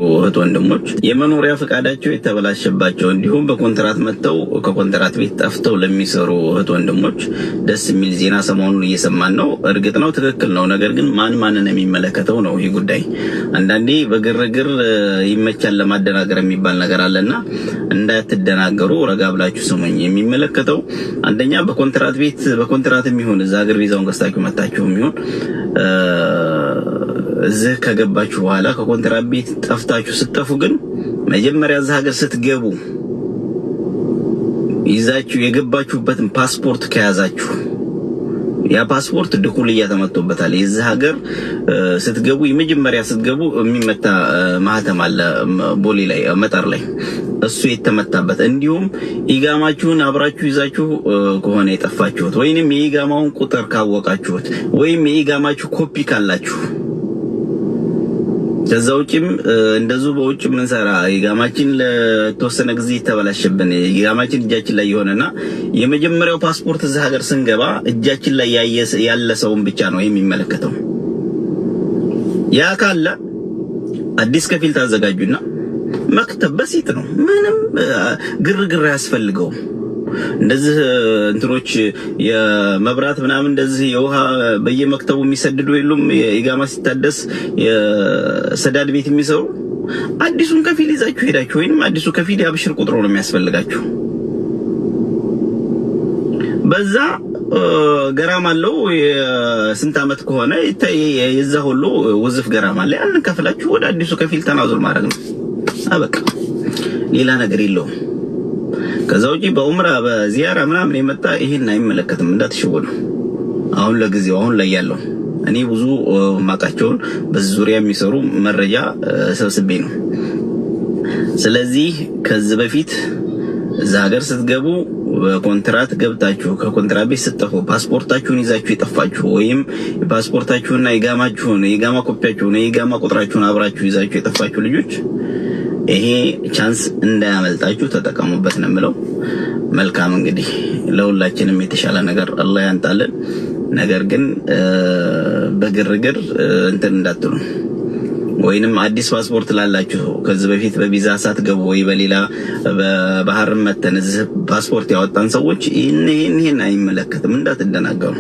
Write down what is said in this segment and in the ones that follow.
ወጥ ወንድሞች የመኖሪያ ፈቃዳቸው የተበላሸባቸው እንዲሁም በኮንትራት መጥተው ከኮንትራት ቤት ጠፍተው ለሚሰሩ ወጥ ወንድሞች ደስ የሚል ዜና ሰሞኑን እየሰማን ነው። እርግጥ ነው ትክክል ነው። ነገር ግን ማንን የሚመለከተው ነው ይህ ጉዳይ? አንዳንዴ በግርግር ይመቻል ለማደናገር የሚባል ነገር አለና እንዳትደናገሩ ረጋ ብላችሁ ስሙኝ። የሚመለከተው አንደኛ በኮንትራት ቤት በኮንትራት የሚሆን እዛ ሀገር ቪዛውን ገዝታችሁ መጣችሁ የሚሆን እዚህ ከገባችሁ በኋላ ከኮንትራት ቤት ጠፍታችሁ ስትጠፉ ግን መጀመሪያ እዛ ሀገር ስትገቡ ይዛችሁ የገባችሁበትን ፓስፖርት ከያዛችሁ ያ ፓስፖርት ድኩልያ ተመቶበታል። የዚህ ሀገር ስትገቡ የመጀመሪያ ስትገቡ የሚመታ ማህተም አለ ቦሌ ላይ መጣር ላይ እሱ የተመታበት እንዲሁም ኢጋማችሁን አብራችሁ ይዛችሁ ከሆነ የጠፋችሁት ወይንም የኢጋማውን ቁጥር ካወቃችሁት ወይም የኢጋማችሁ ኮፒ ካላችሁ ከዛውጭም እንደዙ በውጭ ምን ሰራ ኢጋማችን ለተወሰነ ጊዜ ተበላሽብን ኢጋማችን እጃችን ላይ ይሆነና የመጀመሪያው ፓስፖርት እዛ ሀገር ስንገባ እጃችን ላይ ያለ ሰውን ብቻ ነው የሚመለከተው። ያ ካለ አዲስ ከፊል ታዘጋጁና መክተብ በሲት ነው። ምንም ግርግር ያስፈልገው። እንደዚህ እንትሮች የመብራት ምናምን እንደዚህ የውሃ በየመክተቡ የሚሰድዱ የሉም። ኢጋማ ሲታደስ የሰዳድ ቤት የሚሰሩ አዲሱን ከፊል ይዛችሁ ሄዳችሁ ወይንም አዲሱ ከፊል ያብሽር ቁጥሩ ነው የሚያስፈልጋችሁ። በዛ ገራም አለው የስንት አመት ከሆነ የዛ ሁሉ ውዝፍ ገራም አለ። ያን ከፍላችሁ ወደ አዲሱ ከፊል ተናዙል ማድረግ ነው። አበቃ፣ ሌላ ነገር የለውም። ከዛው ጂ በኡምራ በዚያራ ምናምን የመጣ ይሄን አይመለከትም። እንዳትሽወዱ። አሁን ለጊዜው አሁን ላይ ያለው እኔ ብዙ ማቃቸውን በዙሪያ የሚሰሩ መረጃ ሰብስቤ ነው። ስለዚህ ከዚህ በፊት እዛ ሀገር ስትገቡ በኮንትራት ገብታችሁ ከኮንትራት ቤት ስትጠፉ ፓስፖርታችሁን ይዛችሁ የጠፋችሁ ወይም ፓስፖርታችሁንና የኢጋማ ኮፒያችሁን የኢጋማ ቁጥራችሁን አብራችሁ ይዛችሁ የጠፋችሁ ልጆች ይሄ ቻንስ እንዳያመልጣችሁ ተጠቀሙበት ነው የምለው። መልካም እንግዲህ ለሁላችንም የተሻለ ነገር አላህ ያንጣልን። ነገር ግን በግርግር እንትን እንዳትሉ ወይንም አዲስ ፓስፖርት ላላችሁ ከዚህ በፊት በቪዛ ሳትገቡ ወይ በሌላ በባህር መተን እዚህ ፓስፖርት ያወጣን ሰዎች ይሄን አይመለከትም። እንዳትደናገሩ።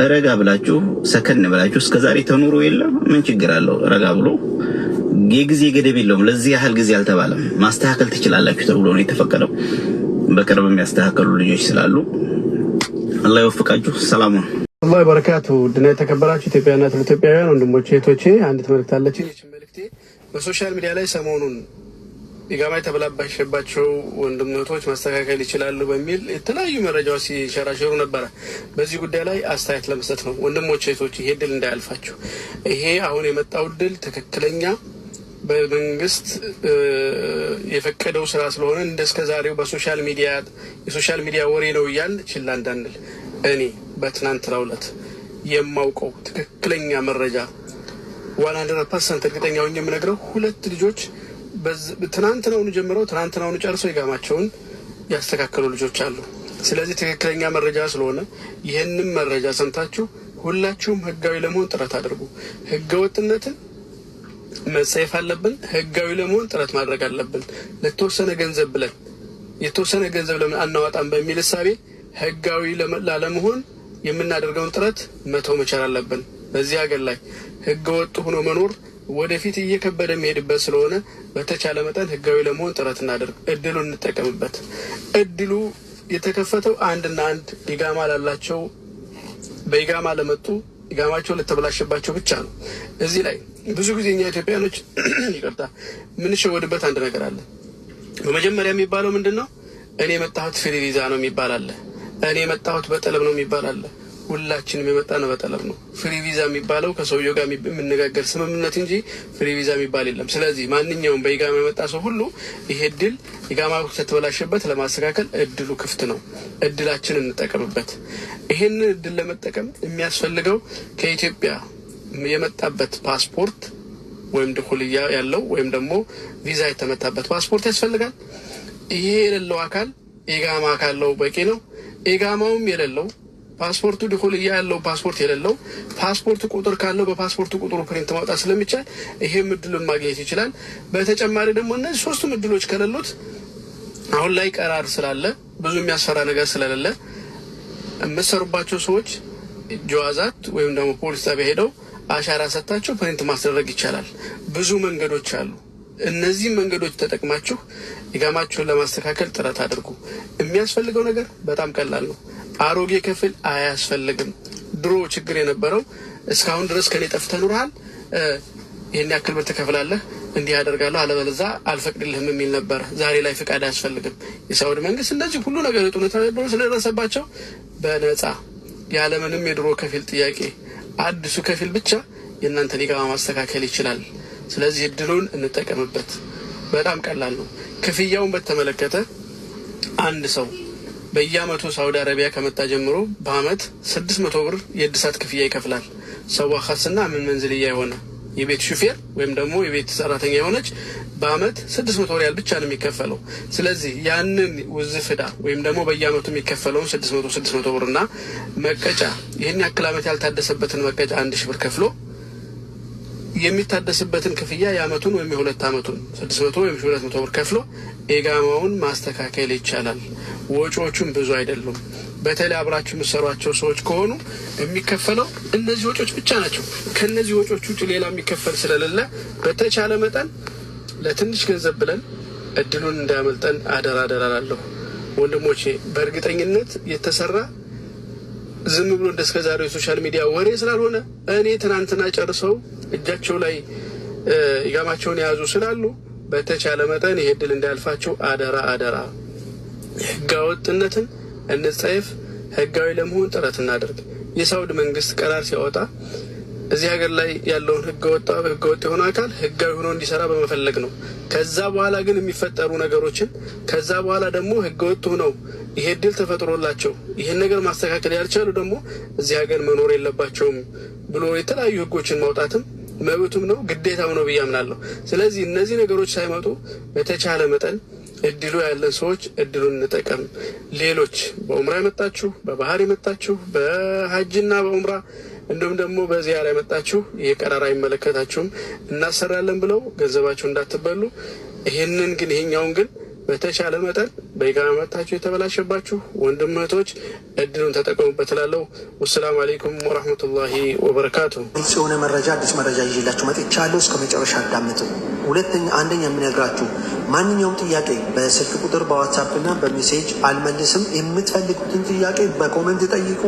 ረጋ ብላችሁ ሰከን ብላችሁ እስከዛሬ ተኑሩ የለም ምን ችግር አለው? ረጋ ብሎ የጊዜ ገደብ የለውም። ለዚህ ያህል ጊዜ አልተባለም። ማስተካከል ትችላላችሁ ተብሎ ነው የተፈቀደው። በቅርብ የሚያስተካክሉ ልጆች ስላሉ አላህ ይወፍቃችሁ። ሰላም አላህ በረካቱ። ድና የተከበራችሁ ኢትዮጵያውያንና ኢትዮጵያውያን ወንድሞቼ እህቶቼ፣ አንዲት መልእክት አለችኝ። እቺ መልእክቴ በሶሻል ሚዲያ ላይ ሰሞኑን ኢጋማ የተበላሸባቸው ወንድም እህቶች ማስተካከል ይችላሉ በሚል የተለያዩ መረጃዎች ሲሸራሸሩ ነበረ። በዚህ ጉዳይ ላይ አስተያየት ለመስጠት ነው። ወንድሞቼ እህቶች፣ ይሄ ድል እንዳያልፋችሁ። ይሄ አሁን የመጣው ድል ትክክለኛ በመንግስት የፈቀደው ስራ ስለሆነ እንደስከዛሬው በሶሻል ሚዲያ ወሬ ነው እያልን ችላ እንዳንል እኔ በትናንትናው ዕለት የማውቀው ትክክለኛ መረጃ 100% እርግጠኛ ሆኜ የምነግረው ሁለት ልጆች ትናንትናውን ጀምረው ትናንትናውን ጨርሰው ኢጋማቸውን ያስተካከሉ ልጆች አሉ። ስለዚህ ትክክለኛ መረጃ ስለሆነ ይህንን መረጃ ሰምታችሁ ሁላችሁም ህጋዊ ለመሆን ጥረት አድርጉ። ህገወጥነትን መጸየፍ አለብን። ህጋዊ ለመሆን ጥረት ማድረግ አለብን። ለተወሰነ ገንዘብ ብለን የተወሰነ ገንዘብ ለምን አናወጣም በሚል እሳቤ ህጋዊ ለመሆን የምናደርገውን ጥረት መተው መቻል አለብን። በዚህ ሀገር ላይ ህገወጥ ሆኖ መኖር ወደፊት እየከበደ የሚሄድበት ስለሆነ በተቻለ መጠን ህጋዊ ለመሆን ጥረት እናደርግ። እድሉን እንጠቀምበት። እድሉ የተከፈተው አንድና አንድ ኢጋማ ላላቸው በኢጋማ ለመጡ ኢጋማቸው ለተበላሸባቸው ብቻ ነው። እዚህ ላይ ብዙ ጊዜ እኛ ኢትዮጵያኖች ይቅርታ የምንሸወድበት አንድ ነገር አለ። በመጀመሪያ የሚባለው ምንድነው? እኔ የመጣሁት ፍሪ ቪዛ ነው የሚባል አለ። እኔ የመጣሁት በጠለብ ነው የሚባል አለ። ሁላችንም የመጣነው በጠለብ ነው። ፍሪ ቪዛ የሚባለው ከሰውየው ጋር የምንነጋገር ስምምነት እንጂ ፍሪ ቪዛ የሚባል የለም። ስለዚህ ማንኛውም በኢጋማ የመጣ ሰው ሁሉ ይሄ እድል ኢጋማ ከተበላሸበት ለማስተካከል እድሉ ክፍት ነው። እድላችንን እንጠቀምበት። ይሄንን እድል ለመጠቀም የሚያስፈልገው ከኢትዮጵያ የመጣበት ፓስፖርት ወይም ድኩልያ ያለው ወይም ደግሞ ቪዛ የተመታበት ፓስፖርት ያስፈልጋል። ይሄ የሌለው አካል ኢጋማ ካለው በቂ ነው። ኢጋማውም የሌለው ፓስፖርቱ ድኹል ያለው ፓስፖርት የሌለው ፓስፖርት ቁጥር ካለው በፓስፖርት ቁጥሩ ፕሪንት ማውጣት ስለሚቻል ይሄም እድሉን ማግኘት ይችላል። በተጨማሪ ደግሞ እነዚህ ሶስቱም እድሎች ከሌሉት አሁን ላይ ቀራር ስላለ ብዙ የሚያስፈራ ነገር ስለሌለ የምትሰሩባቸው ሰዎች ጀዋዛት ወይም ደግሞ ፖሊስ ጣቢያ ሄደው አሻራ ሰጣቸው ፕሪንት ማስደረግ ይቻላል። ብዙ መንገዶች አሉ። እነዚህ መንገዶች ተጠቅማችሁ ኢቃማችሁን ለማስተካከል ጥረት አድርጉ። የሚያስፈልገው ነገር በጣም ቀላል ነው። አሮጌ ከፍል አያስፈልግም። ድሮ ችግር የነበረው እስካሁን ድረስ ከኔ ጠፍተህ ኑርሃል፣ ይሄን ያክል ብር ትከፍላለህ፣ እንዲህ አደርጋለሁ አለበለዚያ አልፈቅድልህም የሚል ነበር። ዛሬ ላይ ፍቃድ አያስፈልግም። የሳውዲ መንግስት እንደዚህ ሁሉ ነገር የጦርነት ስለደረሰባቸው በነፃ ያለምንም የድሮ ከፊል ጥያቄ አዲሱ ከፊል ብቻ የእናንተን ኢቃማ ማስተካከል ይችላል። ስለዚህ እድሉን እንጠቀምበት። በጣም ቀላል ነው። ክፍያውን በተመለከተ አንድ ሰው በየአመቱ ሳውዲ አረቢያ ከመጣ ጀምሮ በአመት 600 ብር የእድሳት ክፍያ ይከፍላል። ሰው ኸስና ምን መንዝልያ የሆነ የቤት ሹፌር ወይም ደግሞ የቤት ሰራተኛ የሆነች በአመት 600 ሪያል ብቻ ነው የሚከፈለው። ስለዚህ ያንን ውዝፍ ዕዳ ወይም ደግሞ በየአመቱ የሚከፈለውን 600 ብርና መቀጫ ይሄን ያክል አመት ያልታደሰበትን መቀጫ 1000 ብር ከፍሎ የሚታደስበትን ክፍያ የአመቱን ወይም የሁለት አመቱን 600 ወይም 200 ብር ከፍሎ ኢቃማውን ማስተካከል ይቻላል። ወጪዎቹም ብዙ አይደሉም። በተለይ አብራችሁ የምትሰሯቸው ሰዎች ከሆኑ የሚከፈለው እነዚህ ወጪዎች ብቻ ናቸው። ከነዚህ ወጪዎች ውጭ ሌላ የሚከፈል ስለሌለ በተቻለ መጠን ለትንሽ ገንዘብ ብለን እድሉን እንዳያመልጠን አደራ እላለሁ። ወንድሞቼ በእርግጠኝነት የተሰራ ዝም ብሎ እንደስከዛሬው ሶሻል ሚዲያ ወሬ ስላልሆነ እኔ ትናንትና ጨርሰው እጃቸው ላይ ኢቃማቸውን የያዙ ስላሉ በተቻለ መጠን ይሄ እድል እንዳያልፋቸው አደራ። ህጋዊነትን እንጸየፍ፣ ህጋዊ ለመሆን ጥረት እናደርግ። የሳውዲ መንግስት ቀራር ሲያወጣ እዚህ ሀገር ላይ ያለውን ህገወጥ የሆነ አካል ህጋዊ ሆኖ እንዲሰራ በመፈለግ ነው። ከዛ በኋላ ግን የሚፈጠሩ ነገሮችን ከዛ በኋላ ደግሞ ህገወጥ ሆነው ይሄ እድል ተፈጥሮላቸው ይሄን ነገር ማስተካከል ያልቻሉ ደግሞ እዚህ ሀገር መኖር የለባቸውም ብሎ የተለያዩ ህጎችን ማውጣትም መብቱም ነው ግዴታው ነው ብዬ አምናለሁ። ስለዚህ እነዚህ ነገሮች ሳይመጡ በተቻለ መጠን እድሉ ያለን ሰዎች እድሉን እንጠቀም። ሌሎች በኡምራ የመጣችሁ በባህር የመጣችሁ በሐጅና በኡምራ እንዲሁም ደግሞ በዚያራ የመጣችሁ ይሄ ቀራራ አይመለከታችሁም እናሰራለን ብለው ገንዘባችሁ እንዳትበሉ። ይሄኛውን ግን በተቻለ መጠን በኢቃማ መጣችሁ የተበላሸባችሁ ወንድም እህቶች እድሉን ተጠቀሙበት እላለሁ። ወሰላሙ አለይኩም ወራህመቱላሂ ወበረካቱ። ግልጽ የሆነ መረጃ አዲስ መረጃ ይዤላችሁ መጥቻለሁ። እስከ መጨረሻ አዳምጡ። አንደኛ የምነግራችሁ ማንኛውም ጥያቄ በስልክ ቁጥር በዋትስአፕ እና በሜሴጅ አልመልስም። የምትፈልጉትን ጥያቄ በኮመንት ጠይቁ፣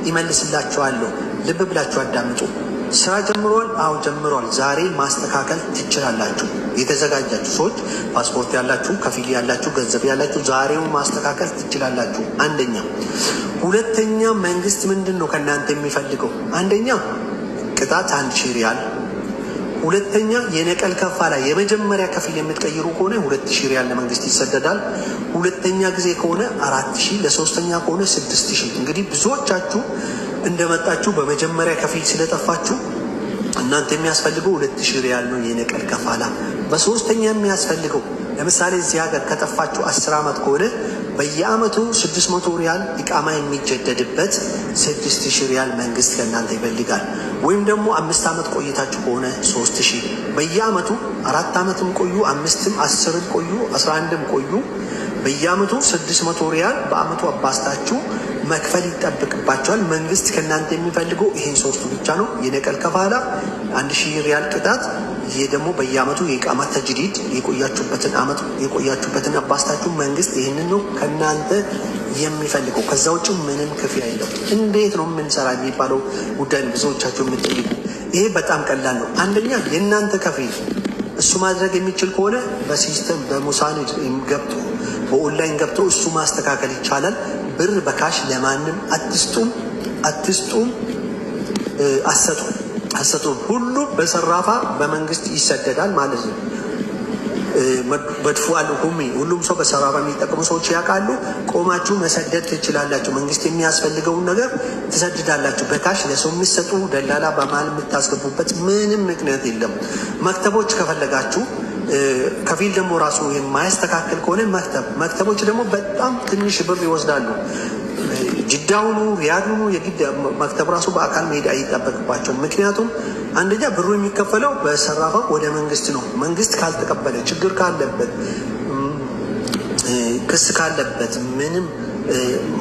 ይመልስላችኋለሁ። ልብ ብላችሁ አዳምጡ። ስራ ጀምሯል? አዎ ጀምሯል። ዛሬ ማስተካከል ትችላላችሁ። የተዘጋጃችሁ ሰዎች ፓስፖርት ያላችሁ፣ ከፊል ያላችሁ፣ ገንዘብ ያላችሁ ዛሬው ማስተካከል ትችላላችሁ። አንደኛ። ሁለተኛ መንግስት ምንድን ነው ከእናንተ የሚፈልገው? አንደኛ ቅጣት 1000 ሪያል። ሁለተኛ የነቀል ከፋላ የመጀመሪያ ከፊል የምትቀይሩ ከሆነ 2000 ሪያል ለመንግስት ይሰደዳል። ሁለተኛ ጊዜ ከሆነ 4000፣ ለሶስተኛ ከሆነ 6000። እንግዲህ ብዙዎቻችሁ እንደመጣችሁ በመጀመሪያ ከፊል ስለጠፋችሁ እናንተ የሚያስፈልገው 2000 ሪያል ነው የነቀል ከፋላ። በሶስተኛ የሚያስፈልገው ለምሳሌ እዚህ ሀገር ከጠፋችሁ 10 አመት ከሆነ በየአመቱ 600 ሪያል ኢቃማ የሚጀደድበት 6000 ሪያል መንግስት ከእናንተ ይፈልጋል። ወይም ደግሞ 5 አመት ቆይታችሁ ከሆነ 3000 በየአመቱ 4 አመትም ቆዩ 5ም 10ም ቆዩ 11ም ቆዩ በየአመቱ 600 ሪያል በአመቱ አባስታችሁ መክፈል ይጠብቅባቸዋል። መንግስት ከእናንተ የሚፈልገው ይሄን ሶስቱ ብቻ ነው። የነቀል ከፋላ 1000 ሪያል ቅጣት። ይሄ ደግሞ በየአመቱ የኢቃማ ተጅዲድ የቆያችሁበትን አባስታችሁ መንግስት ይህንን ነው ከእናንተ የሚፈልገው። ከዛ ውጭ ምንም ክፍያ የለም። እንዴት ነው የምንሰራ የሚባለው ጉዳይ ብዙዎቻችሁ የምትጠይቁ። ይሄ በጣም ቀላል ነው። አንደኛ የእናንተ ከፊል እሱ ማድረግ የሚችል ከሆነ በሲስተም በሙሳኒድ ገብቶ በኦንላይን ገብቶ እሱ ማስተካከል ይቻላል። ብር በካሽ ለማንም አትስጡም፣ አሰጡም። ሁሉ በሰራፋ በመንግስት ይሰደዳል ማለት ነው። በድፉ አልሁሚ ሁሉም ሰው በሰራፋ የሚጠቀሙ ሰዎች ያውቃሉ። ቆማችሁ መሰደድ ትችላላችሁ። መንግስት የሚያስፈልገውን ነገር ትሰድዳላችሁ። በካሽ ለሰው የሚሰጡ ደላላ በማል የምታስገቡበት ምንም ምክንያት የለም። መክተቦች ከፈለጋችሁ ከፊል ደግሞ ራሱ የማያስተካከል ከሆነ መክተቦች ደግሞ በጣም ትንሽ ብር ይወስዳሉ። ጅዳውኑ ሪያድኑ የግድ መክተብ ራሱ በአካል መሄድ አይጠበቅባቸውም። ምክንያቱም አንደኛ ብሩ የሚከፈለው በሰራፋው ወደ መንግስት ነው። መንግስት ካልተቀበለ ችግር ካለበት ክስ ካለበት ምንም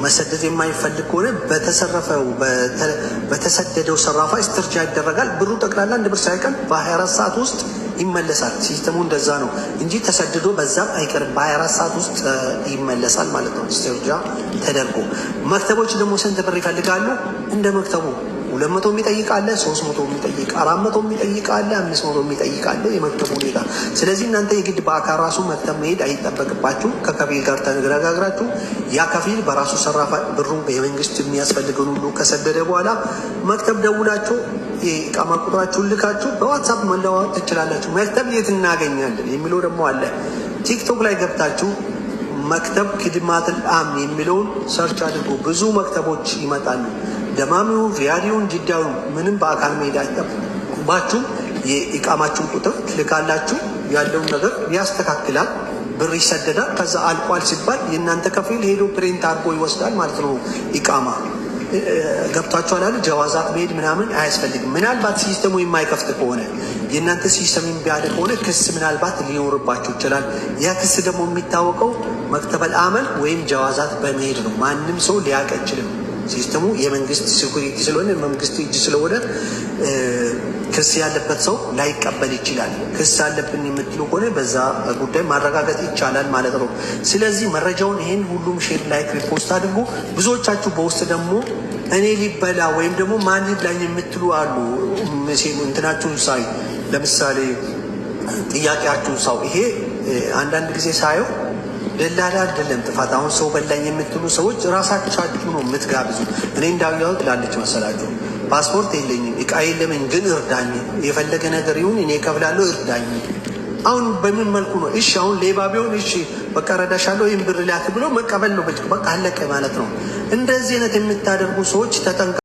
መሰደድ የማይፈልግ ከሆነ በተሰደደው ሰራፋ ስትርጃ ይደረጋል። ብሩ ጠቅላላ 1 ብር ሳይቀር በ24 ሰዓት ውስጥ ይመለሳል። ሲስተሙ እንደዛ ነው እንጂ ተሰድዶ በዛም አይቀርም። በ24 ሰዓት ውስጥ ይመለሳል ማለት ነው ስትርጃ ተደርጎ። መክተቦች ደግሞ ስንት ብር ይፈልጋሉ? እንደ መክተቡ 200 የሚጠይቅ አለ፣ 300 የሚጠይቅ 400 የሚጠይቅ አለ፣ 500 የሚጠይቅ አለ የመክተቡ ሁኔታ። ስለዚህ እናንተ የግድ በአካል ራሱ መክተብ መሄድ አይጠበቅባችሁ። ከከፊል ጋር ተነጋግራችሁ ያ ከፊል በራሱ ሰራፋ ብሩን የመንግስት የሚያስፈልገውን ሁሉ ከሰደደ በኋላ መክተብ ደውላችሁ የኢቃማ ቁጥራችሁን ልካችሁ በዋትሳፕ መለዋወጥ ትችላላችሁ። መክተብ የት እናገኛለን የሚለው ደግሞ አለ። ቲክቶክ ላይ ገብታችሁ መክተብ ክድማትል አም የሚለውን ሰርች አድርጎ ብዙ መክተቦች ይመጣሉ። ደማሚው ሪያዲውን ጅዳውን ምንም በአካል መሄድ አይጠበቅባችሁ። የኢቃማችሁን ቁጥር ትልካላችሁ። ያለውን ነገር ያስተካክላል። ብር ይሰደዳል። ከዛ አልቋል ሲባል የእናንተ ከፊል ሄዶ ፕሪንት አድርጎ ይወስዳል ማለት ነው። ኢቃማ ገብታችኋል አይደል? ጀዋዛት መሄድ ምናምን አያስፈልግም። ምናልባት ሲስተሙ የማይከፍት ከሆነ የእናንተ ሲስተም የሚያደ ከሆነ ክስ ምናልባት ሊኖርባችሁ ይችላል። ያ ክስ ደግሞ የሚታወቀው መክተበል አመል ወይም ጀዋዛት በመሄድ ነው። ማንም ሰው ሊያውቅ አይችልም። ሲስተሙ የመንግስት ሴኩሪቲ ስለሆነ መንግስት እጅ ስለሆነ ክስ ያለበት ሰው ላይቀበል ይችላል። ክስ አለብን የምትሉ ከሆነ በዛ ጉዳይ ማረጋገጥ ይቻላል ማለት ነው። ስለዚህ መረጃውን ይሄን ሁሉም ሼር፣ ላይክ፣ ሪፖስት አድርጎ ብዙዎቻችሁ በውስጥ ደግሞ እኔ ሊበላ ወይም ደግሞ ማን ሊብላኝ የምትሉ አሉ። እንትናችሁን ሳይ ለምሳሌ ጥያቄያችሁን ሳው ይሄ አንዳንድ ጊዜ ሳየው ደላላ አይደለም ጥፋት። አሁን ሰው በላኝ የምትሉ ሰዎች ራሳችሁ ነው የምትጋብዙ። እኔ እንዳውያው ትላለች መሰላችሁ ፓስፖርት የለኝም እቃ የለኝም ግን እርዳኝ፣ የፈለገ ነገር ይሁን እኔ እከፍላለሁ እርዳኝ። አሁን በምን መልኩ ነው? እሺ አሁን ሌባ ቢሆን እሺ በቃ ረዳሻለሁ ወይም ብር ላክ ብሎ መቀበል ነው። በቃ አለቀ ማለት ነው። እንደዚህ አይነት የምታደርጉ ሰዎች ተጠንቀቁ።